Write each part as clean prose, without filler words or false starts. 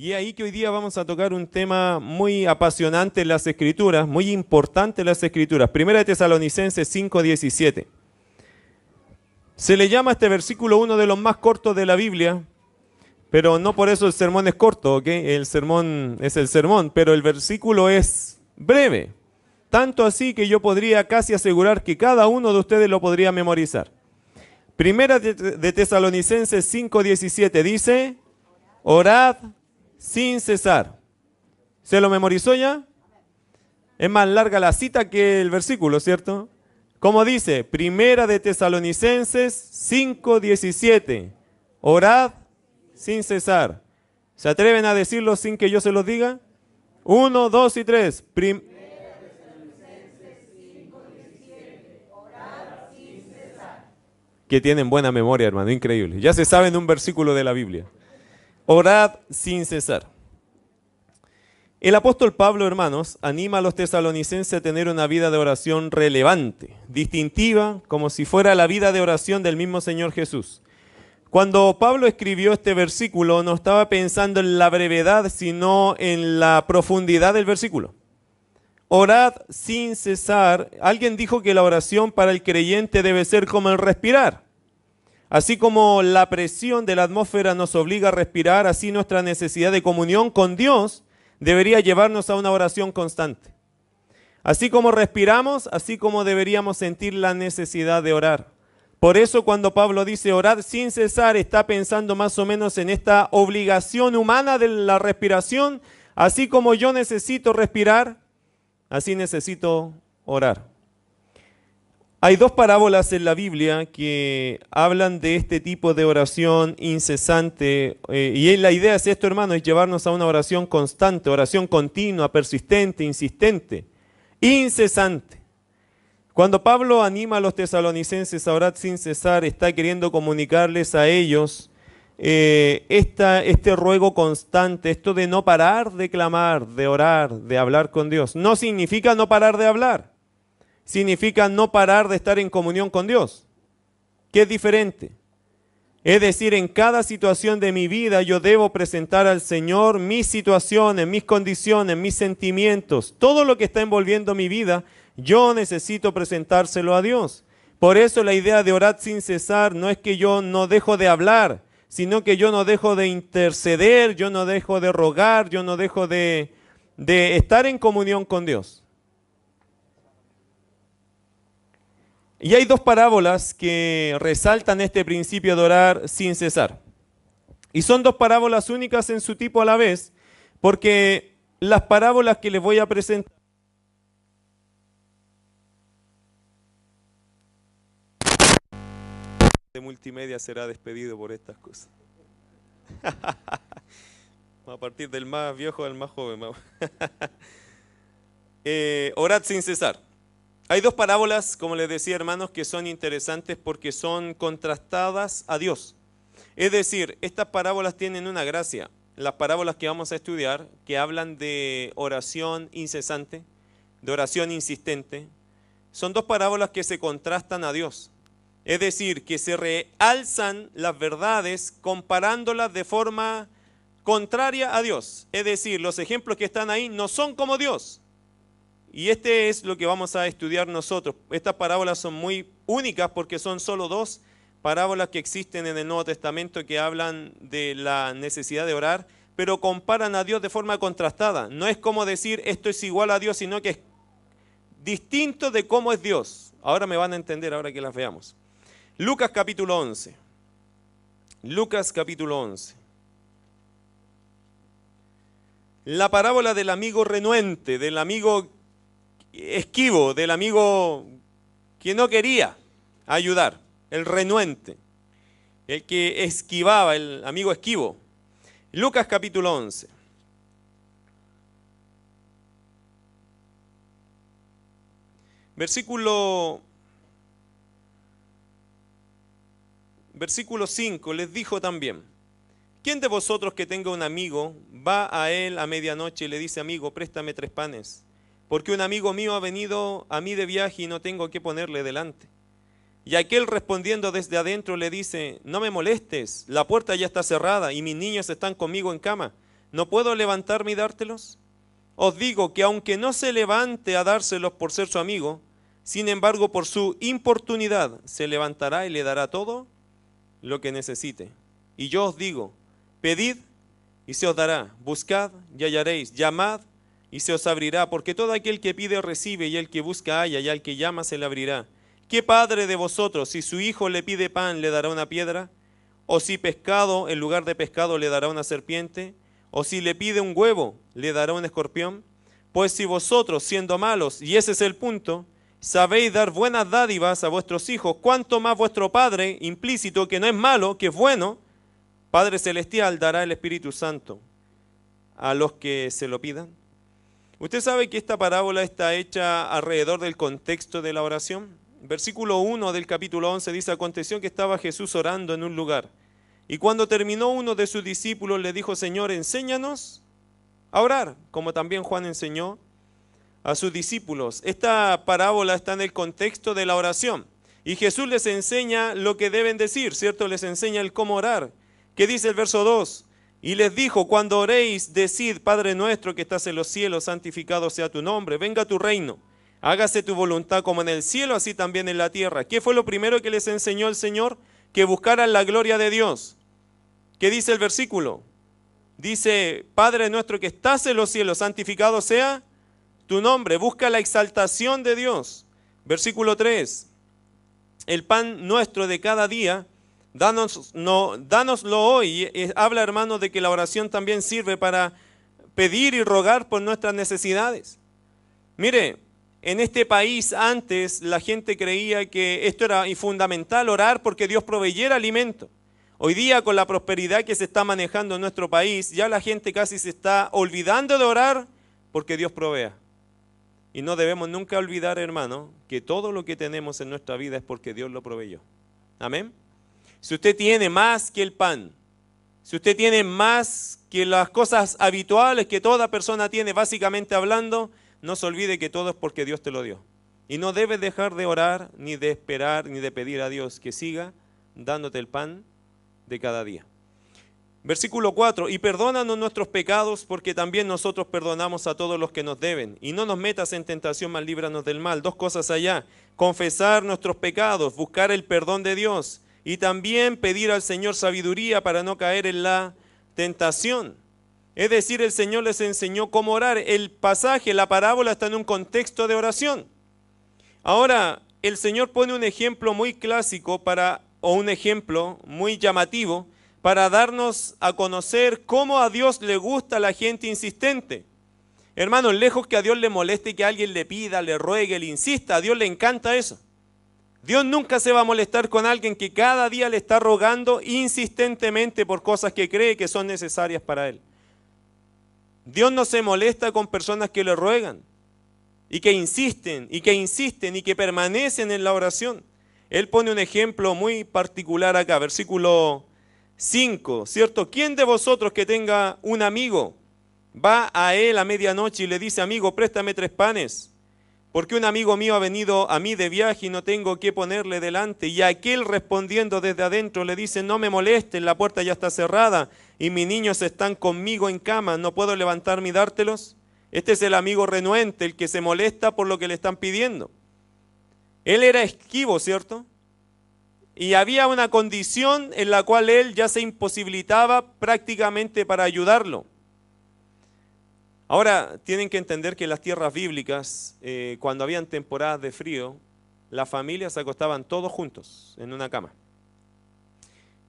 Y es ahí que hoy día vamos a tocar un tema muy apasionante en las Escrituras, muy importante en las Escrituras. Primera de Tesalonicenses 5:17. Se le llama este versículo uno de los más cortos de la Biblia, pero no por eso el sermón es corto, ¿ok? El sermón es el sermón, pero el versículo es breve. Tanto así que yo podría casi asegurar que cada uno de ustedes lo podría memorizar. Primera de Tesalonicenses 5:17 dice, orad sin cesar. ¿Se lo memorizó ya? Es más larga la cita que el versículo, ¿cierto? Como dice, Primera de Tesalonicenses 5:17, orad sin cesar. ¿Se atreven a decirlo sin que yo se los diga? 1, 2 y 3. Que tienen buena memoria, hermano, increíble. Ya se saben un versículo de la Biblia. Orad sin cesar. El apóstol Pablo, hermanos, anima a los tesalonicenses a tener una vida de oración relevante, distintiva, como si fuera la vida de oración del mismo Señor Jesús. Cuando Pablo escribió este versículo, no estaba pensando en la brevedad, sino en la profundidad del versículo. Orad sin cesar. Alguien dijo que la oración para el creyente debe ser como el respirar. Así como la presión de la atmósfera nos obliga a respirar, así nuestra necesidad de comunión con Dios debería llevarnos a una oración constante. Así como respiramos, así como deberíamos sentir la necesidad de orar. Por eso cuando Pablo dice orad sin cesar, está pensando más o menos en esta obligación humana de la respiración. Así como yo necesito respirar, así necesito orar. Hay dos parábolas en la Biblia que hablan de este tipo de oración incesante. Y la idea es esto, hermano, es llevarnos a una oración constante, oración continua, persistente, insistente, incesante. Cuando Pablo anima a los tesalonicenses a orar sin cesar, está queriendo comunicarles a ellos este ruego constante, esto de no parar de clamar, de orar, de hablar con Dios. No significa no parar de hablar, significa no parar de estar en comunión con Dios, que es diferente. Es decir, en cada situación de mi vida yo debo presentar al Señor mis situaciones, mis condiciones, mis sentimientos, todo lo que está envolviendo mi vida, yo necesito presentárselo a Dios. Por eso la idea de orar sin cesar no es que yo no dejo de hablar, sino que yo no dejo de interceder, yo no dejo de rogar, yo no dejo de estar en comunión con Dios. Y hay dos parábolas que resaltan este principio de orar sin cesar. Y son dos parábolas únicas en su tipo a la vez, porque las parábolas que les voy a presentar de multimedia será despedido por estas cosas. A partir del más viejo al más joven. Orad sin cesar. Hay dos parábolas, como les decía, hermanos, que son interesantes porque son contrastadas a Dios. Es decir, estas parábolas tienen una gracia. Las parábolas que vamos a estudiar, que hablan de oración incesante, de oración insistente, son dos parábolas que se contrastan a Dios. Es decir, que se realzan las verdades comparándolas de forma contraria a Dios. Es decir, los ejemplos que están ahí no son como Dios. Y este es lo que vamos a estudiar nosotros. Estas parábolas son muy únicas porque son solo dos parábolas que existen en el Nuevo Testamento que hablan de la necesidad de orar, pero comparan a Dios de forma contrastada. No es como decir esto es igual a Dios, sino que es distinto de cómo es Dios. Ahora me van a entender ahora que las veamos. Lucas capítulo 11. Lucas capítulo 11. La parábola del amigo renuente, del amigo esquivo, del amigo que no quería ayudar, el renuente, el que esquivaba, el amigo esquivo. Lucas capítulo 11. Versículo 5, les dijo también, ¿quién de vosotros que tenga un amigo va a él a medianoche y le dice, amigo, préstame 3 panes? Porque un amigo mío ha venido a mí de viaje y no tengo que ponerle delante. Y aquel respondiendo desde adentro le dice, no me molestes, la puerta ya está cerrada y mis niños están conmigo en cama. ¿no puedo levantarme y dártelos? Os digo que aunque no se levante a dárselos por ser su amigo, sin embargo por su importunidad se levantará y le dará todo lo que necesite. Y yo os digo, pedid y se os dará, buscad y hallaréis, llamad y se os abrirá, porque todo aquel que pide recibe, y el que busca halla, y al que llama se le abrirá. ¿Qué padre de vosotros, si su hijo le pide pan, le dará una piedra? ¿O si pescado, en lugar de pescado, le dará una serpiente? ¿O si le pide un huevo, le dará un escorpión? Pues si vosotros, siendo malos, y ese es el punto, sabéis dar buenas dádivas a vuestros hijos, ¿cuánto más vuestro Padre, implícito, que no es malo, que es bueno, Padre Celestial, dará el Espíritu Santo a los que se lo pidan? Usted sabe que esta parábola está hecha alrededor del contexto de la oración. Versículo 1 del capítulo 11 dice, aconteció que estaba Jesús orando en un lugar, y cuando terminó uno de sus discípulos le dijo, Señor, enséñanos a orar, como también Juan enseñó a sus discípulos. Esta parábola está en el contexto de la oración, y Jesús les enseña lo que deben decir, ¿cierto? Les enseña el cómo orar. ¿Qué dice el verso 2? Y les dijo, cuando oréis, decid, Padre nuestro que estás en los cielos, santificado sea tu nombre, venga tu reino, hágase tu voluntad como en el cielo, así también en la tierra. ¿Qué fue lo primero que les enseñó el Señor? Que buscaran la gloria de Dios. ¿Qué dice el versículo? Dice, Padre nuestro que estás en los cielos, santificado sea tu nombre, busca la exaltación de Dios. Versículo 3, el pan nuestro de cada día, dánoslo hoy. Habla, hermano, de que la oración también sirve para pedir y rogar por nuestras necesidades. Mire, en este país antes la gente creía que esto era fundamental, orar porque Dios proveyera alimento. Hoy día, con la prosperidad que se está manejando en nuestro país, ya la gente casi se está olvidando de orar porque Dios provea. Y no debemos nunca olvidar, hermano, que todo lo que tenemos en nuestra vida es porque Dios lo proveyó. Amén. Si usted tiene más que el pan, si usted tiene más que las cosas habituales que toda persona tiene, básicamente hablando, no se olvide que todo es porque Dios te lo dio. Y no debes dejar de orar, ni de esperar, ni de pedir a Dios que siga dándote el pan de cada día. Versículo 4, y perdónanos nuestros pecados, porque también nosotros perdonamos a todos los que nos deben. Y no nos metas en tentación, mas líbranos del mal. Dos cosas allá, confesar nuestros pecados, buscar el perdón de Dios, y también pedir al Señor sabiduría para no caer en la tentación. Es decir, el Señor les enseñó cómo orar. El pasaje, la parábola está en un contexto de oración. Ahora, el Señor pone un ejemplo muy clásico o un ejemplo muy llamativo para darnos a conocer cómo a Dios le gusta la gente insistente. Hermanos, lejos que a Dios le moleste que alguien le pida, le ruegue, le insista, a Dios le encanta eso. Dios nunca se va a molestar con alguien que cada día le está rogando insistentemente por cosas que cree que son necesarias para él. Dios no se molesta con personas que le ruegan y que insisten y que permanecen en la oración. Él pone un ejemplo muy particular acá, versículo 5, ¿cierto? ¿Quién de vosotros que tenga un amigo va a él a medianoche y le dice, amigo, préstame 3 panes? Porque un amigo mío ha venido a mí de viaje y no tengo qué ponerle delante. Y aquel respondiendo desde adentro le dice, no me molestes, la puerta ya está cerrada y mis niños están conmigo en cama, ¿no puedo levantarme y dártelos? Este es el amigo renuente, el que se molesta por lo que le están pidiendo. Él era esquivo, ¿cierto? Y había una condición en la cual él ya se imposibilitaba prácticamente para ayudarlo. Ahora, tienen que entender que en las tierras bíblicas, cuando habían temporadas de frío, las familias se acostaban todos juntos en una cama.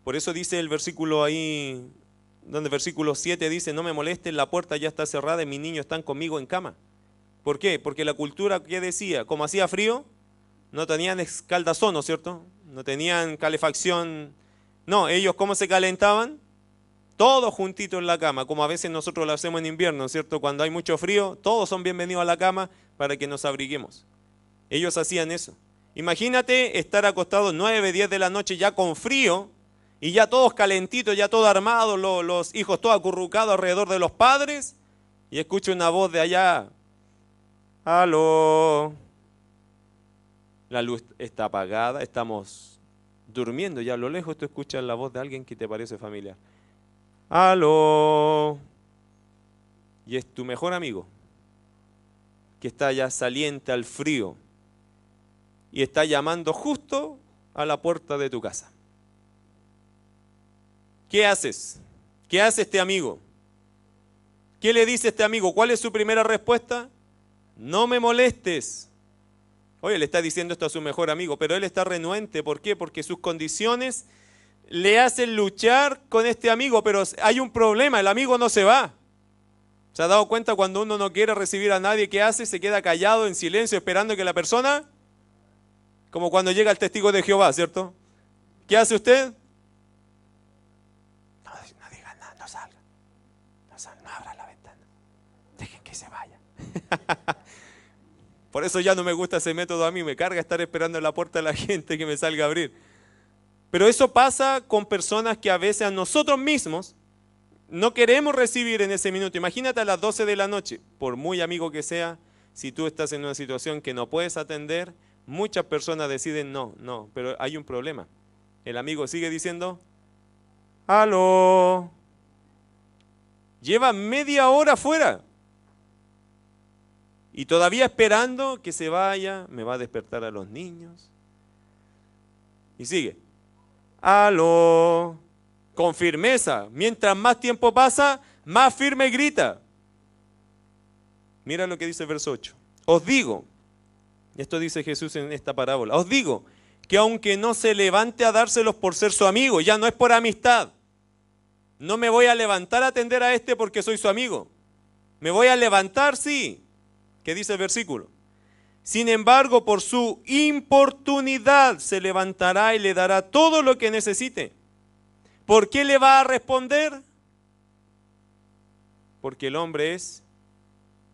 Por eso dice el versículo ahí, donde el versículo 7 dice, no me molesten, la puerta ya está cerrada y mis niños están conmigo en cama. ¿Por qué? Porque la cultura que decía, como hacía frío, no tenían escaldazón, ¿no es cierto? No tenían calefacción. No, ellos ¿cómo se calentaban? Todos juntitos en la cama, como a veces nosotros lo hacemos en invierno, ¿cierto? Cuando hay mucho frío, todos son bienvenidos a la cama para que nos abriguemos. Ellos hacían eso. Imagínate estar acostados 9, 10 de la noche ya con frío y ya todos calentitos, ya todos armados, los hijos todos acurrucados alrededor de los padres y escucho una voz de allá. ¡Aló! La luz está apagada, estamos durmiendo y a lo lejos tú escuchas la voz de alguien que te parece familiar. ¡Aló! y es tu mejor amigo, que está ya saliente al frío y está llamando justo a la puerta de tu casa. ¿Qué haces? ¿Qué hace este amigo? ¿Qué le dice este amigo? ¿Cuál es su primera respuesta? No me molestes. Oye, le está diciendo esto a su mejor amigo, pero él está renuente. ¿Por qué? Porque sus condiciones le hacen luchar con este amigo, pero hay un problema, el amigo no se va. ¿Se ha dado cuenta cuando uno no quiere recibir a nadie, qué hace? Se queda callado, en silencio, esperando que la persona, como cuando llega el testigo de Jehová, ¿cierto? ¿Qué hace usted? No diga nada, no salga. No abra la ventana. Dejen que se vaya. Por eso ya no me gusta ese método a mí, me carga estar esperando en la puerta de la gente que me salga a abrir. Pero eso pasa con personas que a veces a nosotros mismos no queremos recibir en ese minuto. Imagínate a las 12 de la noche, por muy amigo que sea, si tú estás en una situación que no puedes atender, muchas personas deciden no, pero hay un problema. El amigo sigue diciendo, ¡aló! Lleva media hora afuera. Y todavía esperando que se vaya, me va a despertar a los niños. Y sigue, ¡aló! Con firmeza. Mientras más tiempo pasa, más firme grita. Mira lo que dice el verso 8. Os digo, esto dice Jesús en esta parábola, os digo que aunque no se levante a dárselos por ser su amigo, ya no es por amistad. No me voy a levantar a atender a este porque soy su amigo. Me voy a levantar, sí. ¿Qué dice el versículo? Sin embargo, por su importunidad se levantará y le dará todo lo que necesite. ¿Por qué le va a responder? Porque el hombre es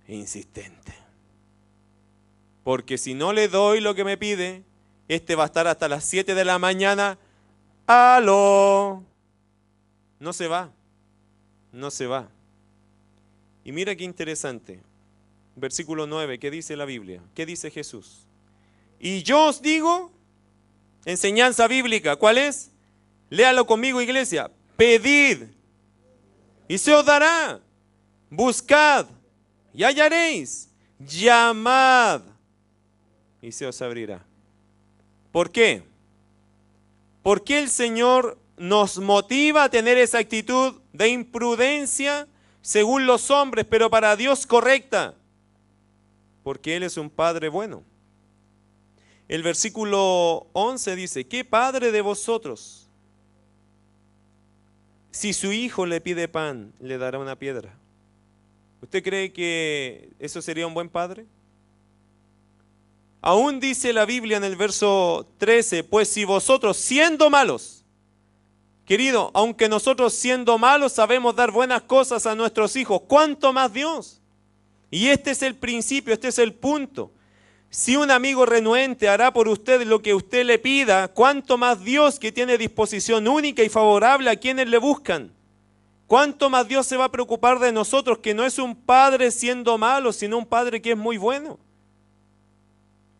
insistente. Porque si no le doy lo que me pide, este va a estar hasta las 7 de la mañana. ¡Aló! No se va. No se va. Y mira qué interesante. Versículo 9, ¿qué dice la Biblia? ¿Qué dice Jesús? Y yo os digo, enseñanza bíblica, ¿cuál es? Léalo conmigo, iglesia. Pedid y se os dará. Buscad y hallaréis. Llamad y se os abrirá. ¿Por qué? ¿Por qué el Señor nos motiva a tener esa actitud de imprudencia según los hombres, pero para Dios correcta? Porque Él es un Padre bueno. El versículo 11 dice, ¿qué padre de vosotros, si su hijo le pide pan, le dará una piedra? ¿Usted cree que eso sería un buen padre? Aún dice la Biblia en el verso 13, pues si vosotros siendo malos, querido, aunque nosotros siendo malos sabemos dar buenas cosas a nuestros hijos, ¿cuánto más Dios? Y este es el principio, este es el punto. Si un amigo renuente hará por usted lo que usted le pida, ¿cuánto más Dios, que tiene disposición única y favorable a quienes le buscan? ¿Cuánto más Dios se va a preocupar de nosotros, que no es un padre siendo malo, sino un padre que es muy bueno?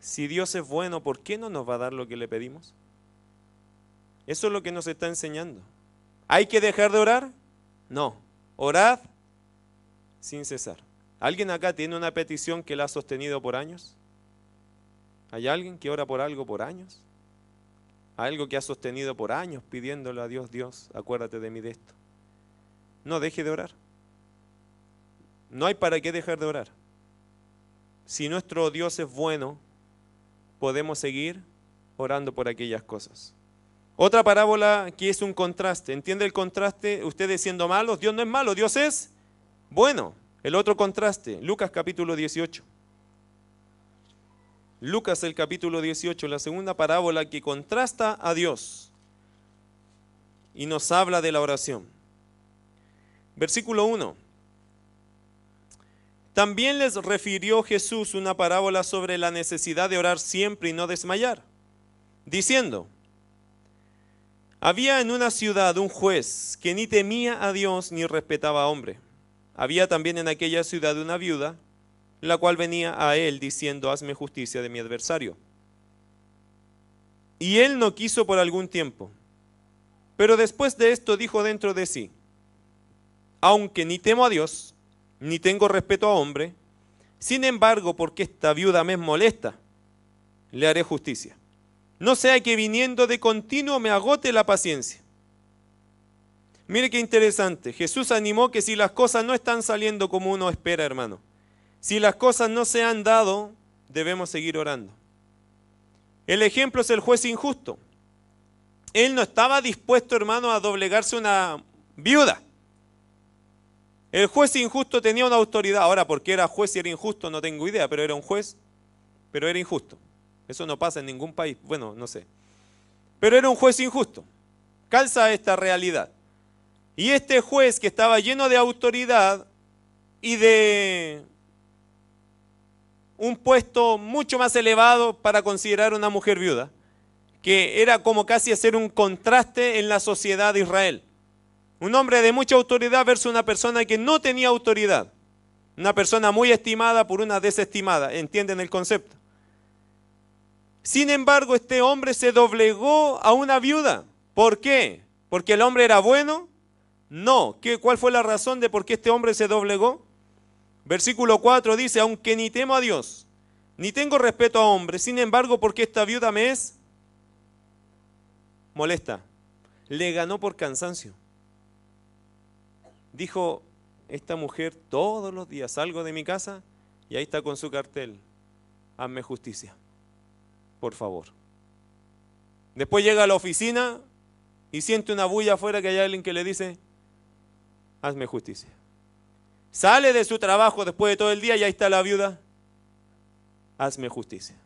Si Dios es bueno, ¿por qué no nos va a dar lo que le pedimos? Eso es lo que nos está enseñando. ¿Hay que dejar de orar? No. Orad sin cesar. ¿Alguien acá tiene una petición que la ha sostenido por años? ¿Hay alguien que ora por algo por años? Algo que ha sostenido por años pidiéndole a Dios, Dios, acuérdate de mí de esto. No deje de orar. No hay para qué dejar de orar. Si nuestro Dios es bueno, podemos seguir orando por aquellas cosas. Otra parábola que es un contraste. ¿Entiende el contraste? Ustedes siendo malos, Dios no es malo, Dios es bueno. El otro contraste, Lucas capítulo 18. Lucas el capítulo 18, la segunda parábola que contrasta a Dios y nos habla de la oración. Versículo 1. También les refirió Jesús una parábola sobre la necesidad de orar siempre y no desmayar, diciendo, había en una ciudad un juez que ni temía a Dios ni respetaba a hombre. Había también en aquella ciudad una viuda, la cual venía a él diciendo, hazme justicia de mi adversario. Y él no quiso por algún tiempo. Pero después de esto dijo dentro de sí, aunque ni temo a Dios, ni tengo respeto a hombre. Sin embargo, porque esta viuda me molesta, le haré justicia. No sea que viniendo de continuo me agote la paciencia. Mire qué interesante. Jesús animó que si las cosas no están saliendo como uno espera, hermano, si las cosas no se han dado, debemos seguir orando. El ejemplo es el juez injusto. Él no estaba dispuesto, hermano, a doblegarse a una viuda. El juez injusto tenía una autoridad. Ahora, ¿por qué era juez y era injusto? No tengo idea, pero era un juez, pero era injusto. Eso no pasa en ningún país. Bueno, no sé. Pero era un juez injusto. Calza esta realidad. Y este juez que estaba lleno de autoridad y de un puesto mucho más elevado para considerar una mujer viuda, que era como casi hacer un contraste en la sociedad de Israel. Un hombre de mucha autoridad versus una persona que no tenía autoridad. Una persona muy estimada por una desestimada. ¿Entienden el concepto? Sin embargo, este hombre se doblegó a una viuda. ¿Por qué? ¿Porque el hombre era bueno? No. ¿Cuál fue la razón de por qué este hombre se doblegó? Versículo 4 dice, aunque ni temo a Dios, ni tengo respeto a hombres, sin embargo, porque esta viuda me es molesta. Le ganó por cansancio. Dijo, esta mujer todos los días salgo de mi casa y ahí está con su cartel, hazme justicia, por favor. Después llega a la oficina y siente una bulla afuera que hay alguien que le dice, hazme justicia. Sale de su trabajo después de todo el día y ahí está la viuda, hazme justicia.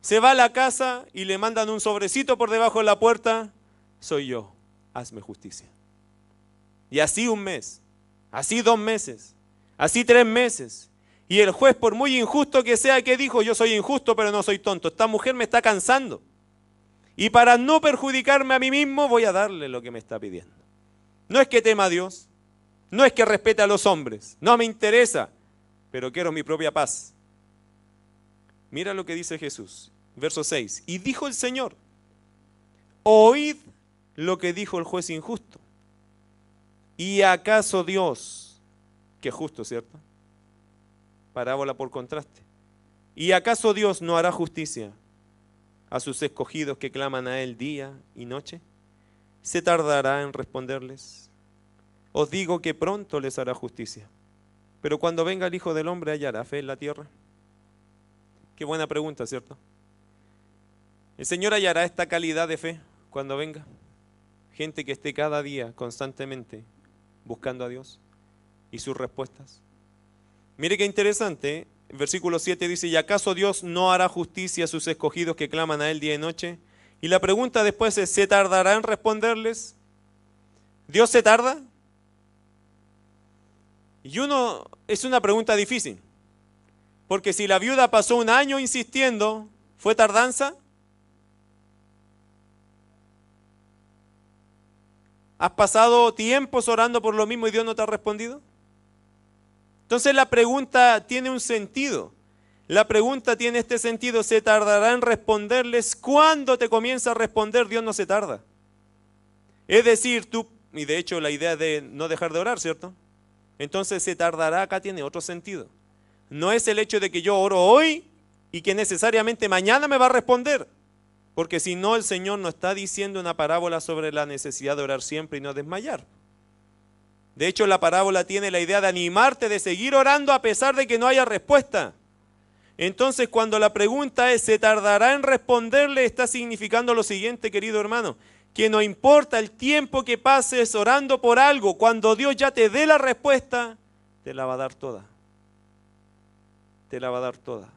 Se va a la casa y le mandan un sobrecito por debajo de la puerta, soy yo, hazme justicia. Y así un mes, así 2 meses, así 3 meses. Y el juez, por muy injusto que sea, que dijo, yo soy injusto pero no soy tonto, esta mujer me está cansando. Y para no perjudicarme a mí mismo voy a darle lo que me está pidiendo. No es que tema a Dios, no es que respete a los hombres, no me interesa, pero quiero mi propia paz. Mira lo que dice Jesús, verso 6. Y dijo el Señor, oíd lo que dijo el juez injusto. ¿Y acaso Dios, que es justo, cierto? Parábola por contraste. ¿Y acaso Dios no hará justicia a sus escogidos que claman a Él día y noche? ¿Se tardará en responderles? Os digo que pronto les hará justicia. Pero cuando venga el Hijo del Hombre, ¿hallará fe en la tierra? Qué buena pregunta, ¿cierto? ¿El Señor hallará esta calidad de fe cuando venga? Gente que esté cada día constantemente buscando a Dios y sus respuestas. Mire qué interesante, ¿eh? El versículo 7 dice, ¿y acaso Dios no hará justicia a sus escogidos que claman a Él día y noche? Y la pregunta después es, ¿se tardará en responderles? ¿Dios se tarda? Y es una pregunta difícil, porque si la viuda pasó 1 año insistiendo, ¿fue tardanza? ¿Has pasado tiempos orando por lo mismo y Dios no te ha respondido? Entonces la pregunta tiene un sentido. La pregunta tiene este sentido, ¿se tardará en responderles? Cuando te comienza a responder, Dios no se tarda. Es decir, y de hecho la idea de no dejar de orar, ¿cierto? Entonces se tardará, acá tiene otro sentido. No es el hecho de que yo oro hoy y que necesariamente mañana me va a responder. Porque si no, el Señor no está diciendo una parábola sobre la necesidad de orar siempre y no desmayar. De hecho, la parábola tiene la idea de animarte, de seguir orando a pesar de que no haya respuesta. Entonces, cuando la pregunta es, ¿se tardará en responderle? Está significando lo siguiente, querido hermano, que no importa el tiempo que pases orando por algo, cuando Dios ya te dé la respuesta, te la va a dar toda. Te la va a dar toda.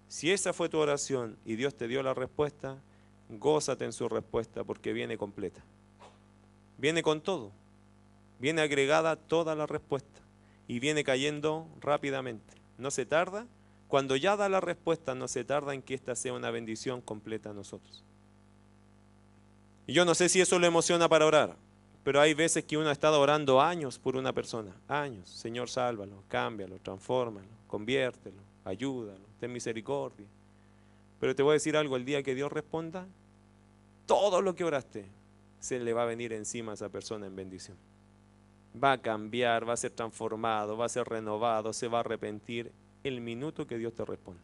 Si esa fue tu oración y Dios te dio la respuesta, gózate en su respuesta porque viene completa. Viene con todo. Viene agregada toda la respuesta y viene cayendo rápidamente. No se tarda. Cuando ya da la respuesta, no se tarda en que esta sea una bendición completa a nosotros. Y yo no sé si eso lo emociona para orar, pero hay veces que uno ha estado orando años por una persona. Años. Señor, sálvalo, cámbialo, transfórmalo, conviértelo, ayúdalo, ten misericordia. Pero te voy a decir algo, el día que Dios responda, todo lo que oraste se le va a venir encima a esa persona en bendición. va a cambiar, va a ser transformado, va a ser renovado, se va a arrepentir el minuto que Dios te responda.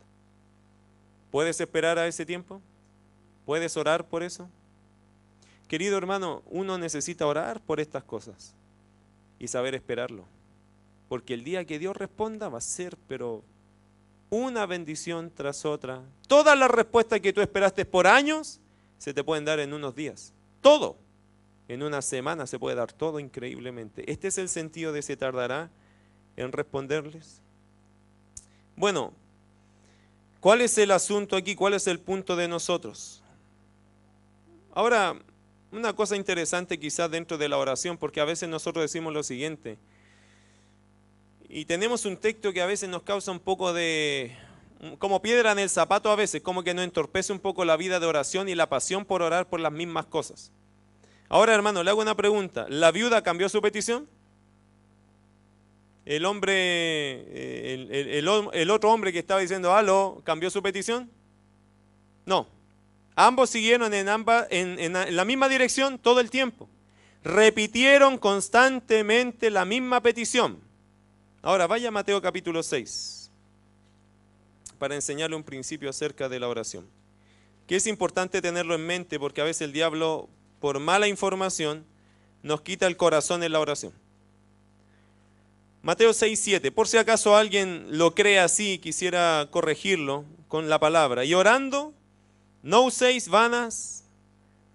¿Puedes esperar a ese tiempo? ¿Puedes orar por eso? Querido hermano, uno necesita orar por estas cosas y saber esperarlo. Porque el día que Dios responda va a ser, pero una bendición tras otra. Todas las respuestas que tú esperaste por años se te pueden dar en unos días. Todo. En una semana se puede dar todo increíblemente. Este es el sentido de se tardará en responderles. Bueno, ¿cuál es el asunto aquí? ¿Cuál es el punto de nosotros? Ahora, una cosa interesante quizás dentro de la oración, porque a veces nosotros decimos lo siguiente, y tenemos un texto que a veces nos causa un poco de, como piedra en el zapato a veces, como que nos entorpece un poco la vida de oración y la pasión por orar por las mismas cosas. Ahora, hermano, le hago una pregunta. ¿La viuda cambió su petición? ¿El hombre, el otro hombre que estaba diciendo aló, cambió su petición? No. Ambos siguieron en la misma dirección todo el tiempo. Repitieron constantemente la misma petición. Ahora, vaya a Mateo capítulo 6 para enseñarle un principio acerca de la oración. Que es importante tenerlo en mente porque a veces el diablo, por mala información, nos quita el corazón en la oración. Mateo 6:7, por si acaso alguien lo cree así y quisiera corregirlo con la palabra. Y orando, no uséis vanas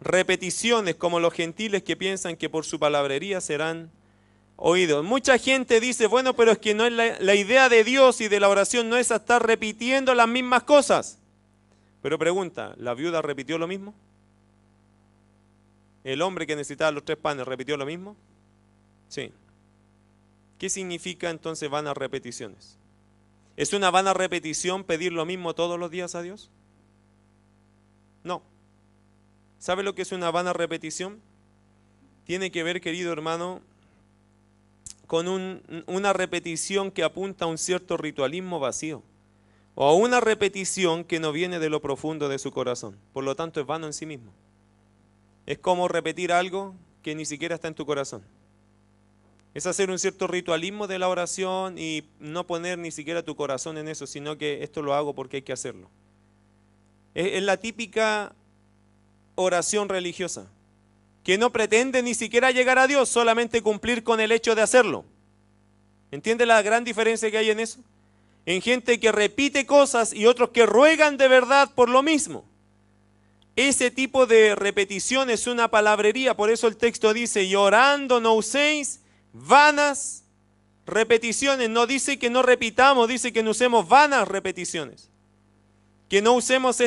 repeticiones como los gentiles que piensan que por su palabrería serán oídos. Mucha gente dice, bueno, pero es que no es la idea de Dios y de la oración no es estar repitiendo las mismas cosas. Pero pregunta, ¿la viuda repitió lo mismo? ¿El hombre que necesitaba los 3 panes repitió lo mismo? Sí. ¿Qué significa entonces vanas repeticiones? ¿Es una vana repetición pedir lo mismo todos los días a Dios? No. ¿Sabe lo que es una vana repetición? Tiene que ver, querido hermano, con una repetición que apunta a un cierto ritualismo vacío, o a una repetición que no viene de lo profundo de su corazón. Por lo tanto, es vano en sí mismo. Es como repetir algo que ni siquiera está en tu corazón. Es hacer un cierto ritualismo de la oración y no poner ni siquiera tu corazón en eso, sino que esto lo hago porque hay que hacerlo. Es la típica oración religiosa, que no pretende ni siquiera llegar a Dios, solamente cumplir con el hecho de hacerlo. ¿Entiende la gran diferencia que hay en eso? En gente que repite cosas y otros que ruegan de verdad por lo mismo. Ese tipo de repetición es una palabrería, por eso el texto dice, y orando no uséis vanas repeticiones. No dice que no repitamos, dice que no usemos vanas repeticiones. Que no usemos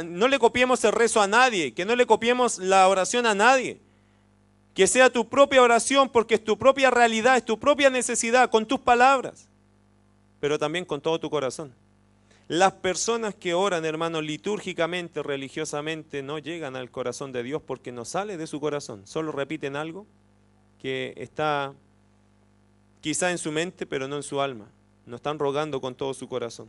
no le copiemos el rezo a nadie, que no le copiemos la oración a nadie. Que sea tu propia oración porque es tu propia realidad, es tu propia necesidad, con tus palabras, pero también con todo tu corazón. Las personas que oran, hermanos, litúrgicamente, religiosamente, no llegan al corazón de Dios porque no sale de su corazón. Solo repiten algo que está quizá en su mente, pero no en su alma. No están rogando con todo su corazón.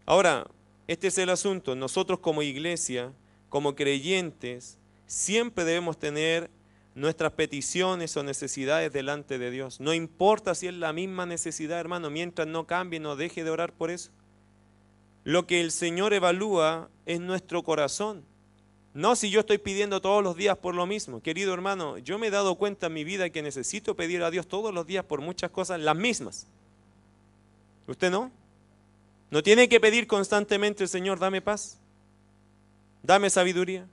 Ahora, este es el asunto. Nosotros como iglesia, como creyentes, siempre debemos tener nuestras peticiones o necesidades delante de Dios. No importa si es la misma necesidad, hermano, mientras no cambie, no deje de orar por eso. Lo que el Señor evalúa es nuestro corazón. No si yo estoy pidiendo todos los días por lo mismo. Querido hermano, yo me he dado cuenta en mi vida que necesito pedir a Dios todos los días por muchas cosas, las mismas. ¿Usted no? No tiene que pedir constantemente al Señor, dame paz, dame sabiduría,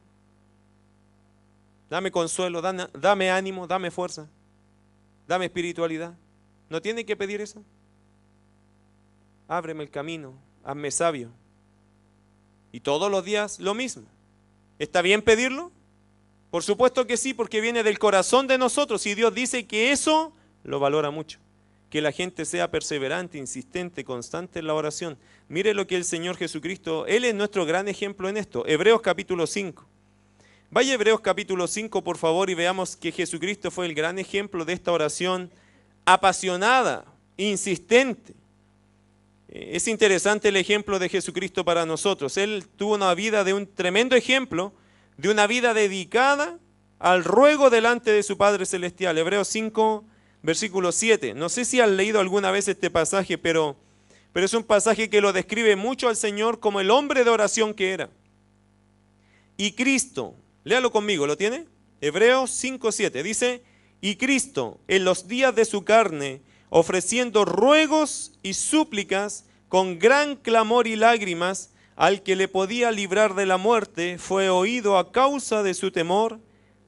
dame consuelo, dame ánimo, dame fuerza, dame espiritualidad. ¿No tiene que pedir eso? Ábreme el camino, hazme sabio. Y todos los días lo mismo. ¿Está bien pedirlo? Por supuesto que sí, porque viene del corazón de nosotros y Dios dice que eso lo valora mucho. Que la gente sea perseverante, insistente, constante en la oración. Mire lo que el Señor Jesucristo, Él es nuestro gran ejemplo en esto. Hebreos capítulo 5. Vaya a Hebreos capítulo 5, por favor, y veamos que Jesucristo fue el gran ejemplo de esta oración apasionada, insistente. Es interesante el ejemplo de Jesucristo para nosotros. Él tuvo una vida de un tremendo ejemplo, de una vida dedicada al ruego delante de su Padre Celestial. Hebreos 5, versículo 7. No sé si han leído alguna vez este pasaje, pero es un pasaje que lo describe mucho al Señor como el hombre de oración que era. Y Cristo, léalo conmigo, ¿lo tiene? Hebreos 5:7 dice, y Cristo en los días de su carne, ofreciendo ruegos y súplicas con gran clamor y lágrimas, al que le podía librar de la muerte, fue oído a causa de su temor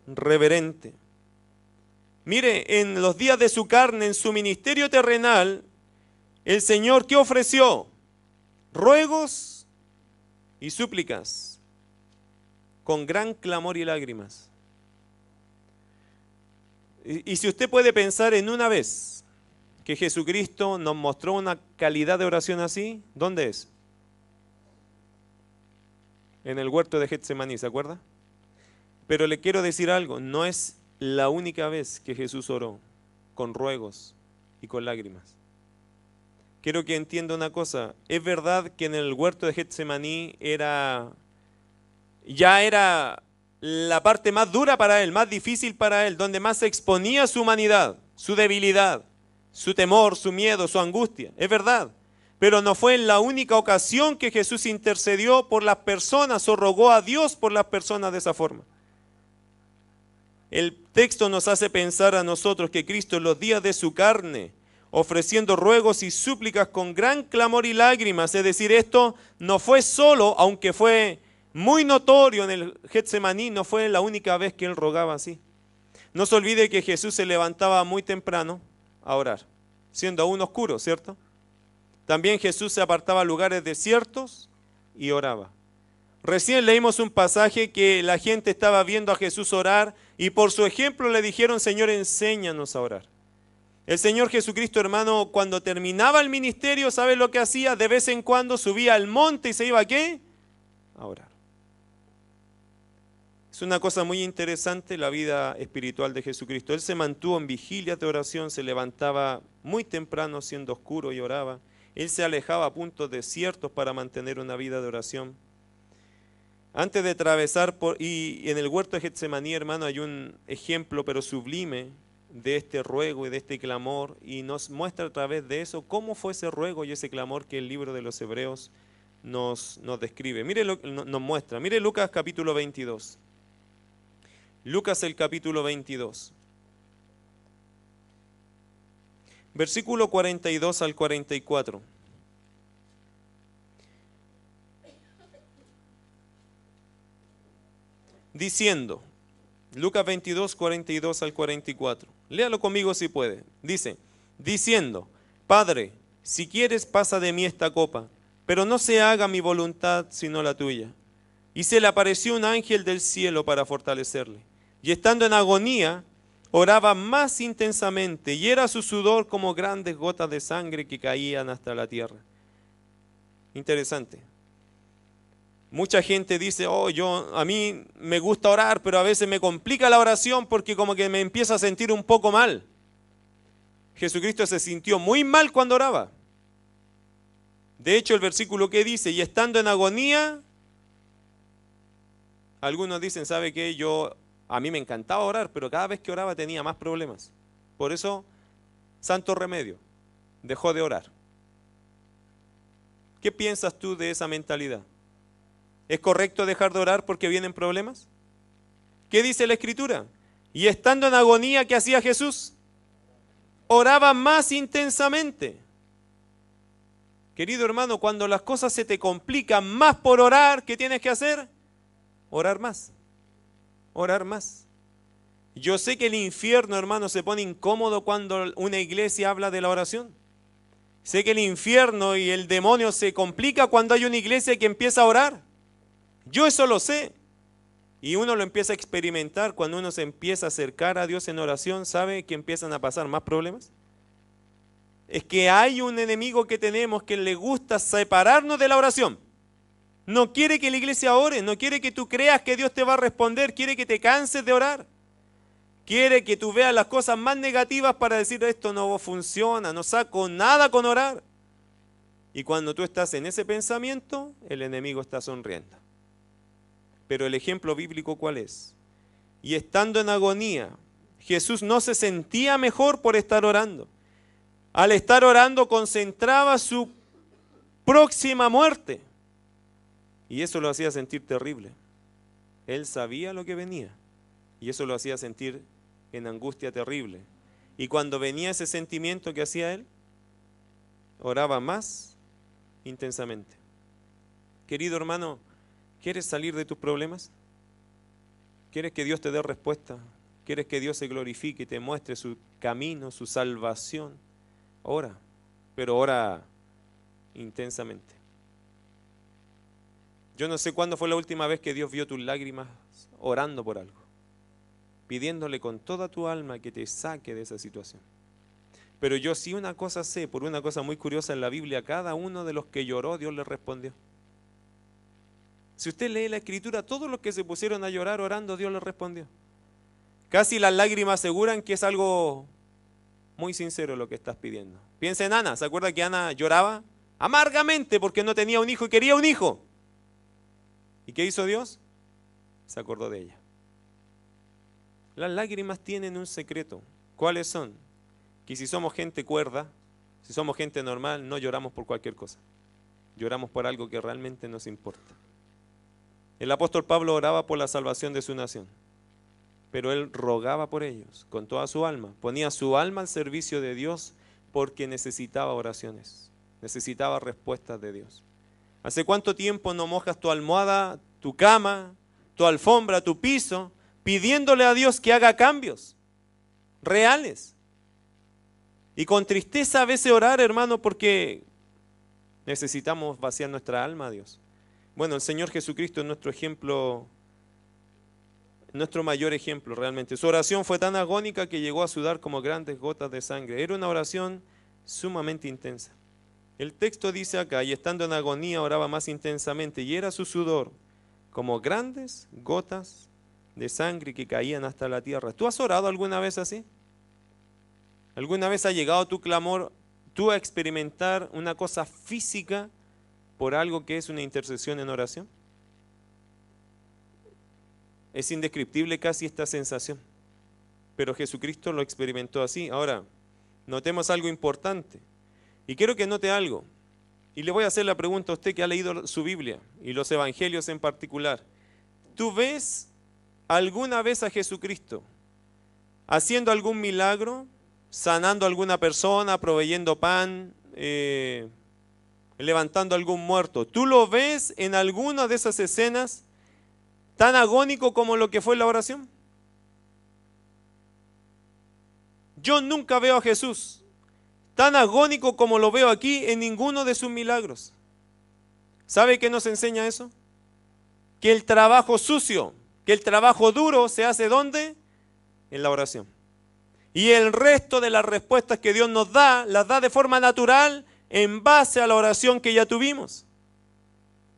reverente. Mire, en los días de su carne, en su ministerio terrenal, el Señor, ¿qué ofreció? Ruegos y súplicas, con gran clamor y lágrimas. Y si usted puede pensar en una vez que Jesucristo nos mostró una calidad de oración así, ¿dónde es? En el huerto de Getsemaní, ¿se acuerda? Pero le quiero decir algo, no es la única vez que Jesús oró con ruegos y con lágrimas. Quiero que entienda una cosa, es verdad que en el huerto de Getsemaní ya era la parte más dura para él, más difícil para él, donde más se exponía su humanidad, su debilidad, su temor, su miedo, su angustia, es verdad. Pero no fue en la única ocasión que Jesús intercedió por las personas o rogó a Dios por las personas de esa forma. El texto nos hace pensar a nosotros que Cristo en los días de su carne, ofreciendo ruegos y súplicas con gran clamor y lágrimas, es decir, esto no fue solo, aunque fue muy notorio en el Getsemaní, no fue la única vez que él rogaba así. No se olvide que Jesús se levantaba muy temprano a orar, siendo aún oscuro, ¿cierto? También Jesús se apartaba a lugares desiertos y oraba. Recién leímos un pasaje que la gente estaba viendo a Jesús orar y por su ejemplo le dijeron, Señor, enséñanos a orar. El Señor Jesucristo, hermano, cuando terminaba el ministerio, ¿sabe lo que hacía? De vez en cuando subía al monte y se iba ¿a qué? A orar. Es una cosa muy interesante la vida espiritual de Jesucristo. Él se mantuvo en vigilias de oración, se levantaba muy temprano siendo oscuro y oraba. Él se alejaba a puntos desiertos para mantener una vida de oración. Antes de atravesar y en el huerto de Getsemaní, hermano, hay un ejemplo pero sublime de este ruego y de este clamor y nos muestra a través de eso cómo fue ese ruego y ese clamor que el libro de los Hebreos nos describe. Mire, nos muestra. Mire Lucas capítulo 22. Lucas el capítulo 22. Versículo 42 al 44. Diciendo, Lucas 22, 42 al 44. Léalo conmigo si puede. Dice, diciendo, Padre, si quieres pasa de mí esta copa, pero no se haga mi voluntad sino la tuya. Y se le apareció un ángel del cielo para fortalecerle. Y estando en agonía, oraba más intensamente, y era su sudor como grandes gotas de sangre que caían hasta la tierra. Interesante. Mucha gente dice, a mí me gusta orar, pero a veces me complica la oración porque como que me empiezo a sentir un poco mal. Jesucristo se sintió muy mal cuando oraba. De hecho, el versículo que dice, y estando en agonía, algunos dicen, ¿sabe qué? A mí me encantaba orar, pero cada vez que oraba tenía más problemas. Por eso, santo remedio, dejó de orar. ¿Qué piensas tú de esa mentalidad? ¿Es correcto dejar de orar porque vienen problemas? ¿Qué dice la Escritura? Y estando en agonía, ¿qué hacía Jesús? Oraba más intensamente. Querido hermano, cuando las cosas se te complican más por orar, ¿qué tienes que hacer? Orar más. Orar más. Yo sé que el infierno, hermano, se pone incómodo cuando una iglesia habla de la oración. Sé que el infierno y el demonio se complica cuando hay una iglesia que empieza a orar. Yo eso lo sé. Y uno lo empieza a experimentar cuando uno se empieza a acercar a Dios en oración. ¿Sabe que empiezan a pasar más problemas? Es que hay un enemigo que tenemos que le gusta separarnos de la oración. No quiere que la iglesia ore, no quiere que tú creas que Dios te va a responder, quiere que te canses de orar. Quiere que tú veas las cosas más negativas para decir esto no funciona, no saco nada con orar. Y cuando tú estás en ese pensamiento, el enemigo está sonriendo. Pero el ejemplo bíblico, ¿cuál es? Y estando en agonía, Jesús no se sentía mejor por estar orando. Al estar orando concentraba su próxima muerte. Y eso lo hacía sentir terrible. Él sabía lo que venía. Y eso lo hacía sentir en angustia terrible. Y cuando venía ese sentimiento, ¿qué hacía él? Oraba más intensamente. Querido hermano, ¿quieres salir de tus problemas? ¿Quieres que Dios te dé respuesta? ¿Quieres que Dios se glorifique y te muestre su camino, su salvación? Ora, pero ora intensamente. Yo no sé cuándo fue la última vez que Dios vio tus lágrimas orando por algo, pidiéndole con toda tu alma que te saque de esa situación. Pero yo sí una cosa sé, por una cosa muy curiosa en la Biblia, cada uno de los que lloró, Dios le respondió. Si usted lee la Escritura, todos los que se pusieron a llorar orando, Dios les respondió. Casi las lágrimas aseguran que es algo muy sincero lo que estás pidiendo. Piensa en Ana, ¿se acuerda que Ana lloraba amargamente porque no tenía un hijo y quería un hijo? ¿Y qué hizo Dios? Se acordó de ella. Las lágrimas tienen un secreto. ¿Cuáles son? Que si somos gente cuerda, si somos gente normal, no lloramos por cualquier cosa. Lloramos por algo que realmente nos importa. El apóstol Pablo oraba por la salvación de su nación, pero él rogaba por ellos con toda su alma. Ponía su alma al servicio de Dios porque necesitaba oraciones, necesitaba respuestas de Dios. ¿Hace cuánto tiempo no mojas tu almohada, tu cama, tu alfombra, tu piso, pidiéndole a Dios que haga cambios reales? Y con tristeza a veces orar, hermano, porque necesitamos vaciar nuestra alma a Dios. Bueno, el Señor Jesucristo es nuestro ejemplo, nuestro mayor ejemplo realmente. Su oración fue tan agónica que llegó a sudar como grandes gotas de sangre. Era una oración sumamente intensa. El texto dice acá, y estando en agonía oraba más intensamente, y era su sudor como grandes gotas de sangre que caían hasta la tierra. ¿Tú has orado alguna vez así? ¿Alguna vez ha llegado tu clamor, tú a experimentar una cosa física por algo que es una intercesión en oración? Es indescriptible casi esta sensación, pero Jesucristo lo experimentó así. Ahora, notemos algo importante, y quiero que note algo, y le voy a hacer la pregunta a usted que ha leído su Biblia, y los evangelios en particular. ¿Tú ves alguna vez a Jesucristo haciendo algún milagro, sanando a alguna persona, proveyendo pan, levantando a algún muerto? ¿Tú lo ves en alguna de esas escenas tan agónico como lo que fue la oración? Yo nunca veo a Jesús tan agónico como lo veo aquí en ninguno de sus milagros. ¿Sabe qué nos enseña eso? Que el trabajo sucio, que el trabajo duro se hace ¿dónde? En la oración. Y el resto de las respuestas que Dios nos da, las da de forma natural en base a la oración que ya tuvimos.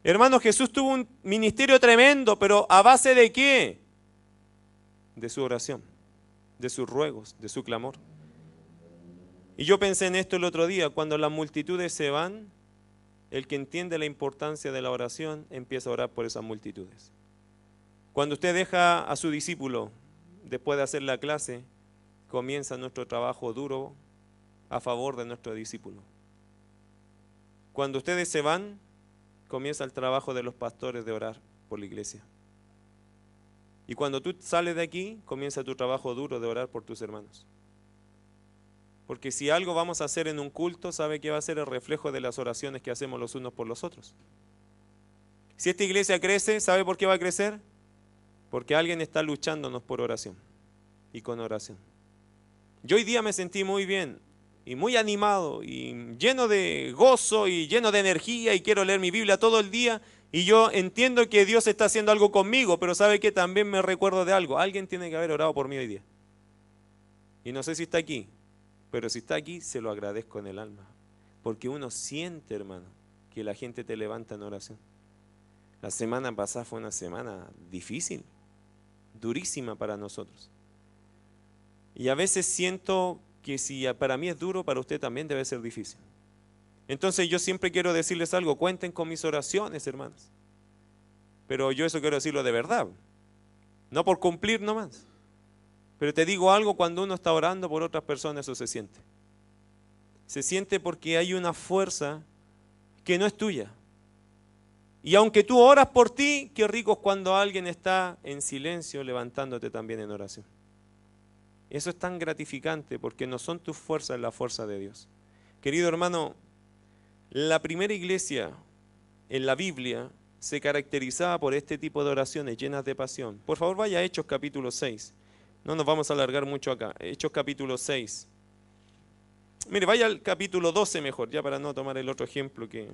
Hermano, Jesús tuvo un ministerio tremendo, pero ¿a base de qué? De su oración, de sus ruegos, de su clamor. Y yo pensé en esto el otro día, cuando las multitudes se van, el que entiende la importancia de la oración empieza a orar por esas multitudes. Cuando usted deja a su discípulo, después de hacer la clase, comienza nuestro trabajo duro a favor de nuestro discípulo. Cuando ustedes se van, comienza el trabajo de los pastores de orar por la iglesia. Y cuando tú sales de aquí, comienza tu trabajo duro de orar por tus hermanos. Porque si algo vamos a hacer en un culto, ¿sabe qué va a ser? El reflejo de las oraciones que hacemos los unos por los otros. Si esta iglesia crece, ¿sabe por qué va a crecer? Porque alguien está luchándonos por oración y con oración. Yo hoy día me sentí muy bien y muy animado y lleno de gozo y lleno de energía y quiero leer mi Biblia todo el día y yo entiendo que Dios está haciendo algo conmigo, pero ¿sabe qué? También me recuerdo de algo. Alguien tiene que haber orado por mí hoy día. Y no sé si está aquí, pero si está aquí se lo agradezco en el alma. Porque uno siente, hermano, que la gente te levanta en oración. La semana pasada fue una semana difícil, durísima para nosotros. Y a veces siento que si para mí es duro, para usted también debe ser difícil. Entonces yo siempre quiero decirles algo, cuenten con mis oraciones, hermanos. Pero yo eso quiero decirlo de verdad, no por cumplir nomás. Pero te digo algo, cuando uno está orando por otras personas, eso se siente. Se siente porque hay una fuerza que no es tuya. Y aunque tú oras por ti, qué rico es cuando alguien está en silencio levantándote también en oración. Eso es tan gratificante porque no son tus fuerzas, la fuerza de Dios. Querido hermano, la primera iglesia en la Biblia se caracterizaba por este tipo de oraciones llenas de pasión. Por favor, vaya a Hechos capítulo 6. No nos vamos a alargar mucho acá. Hechos capítulo 6. Mire, vaya al capítulo 12 mejor, ya para no tomar el otro ejemplo que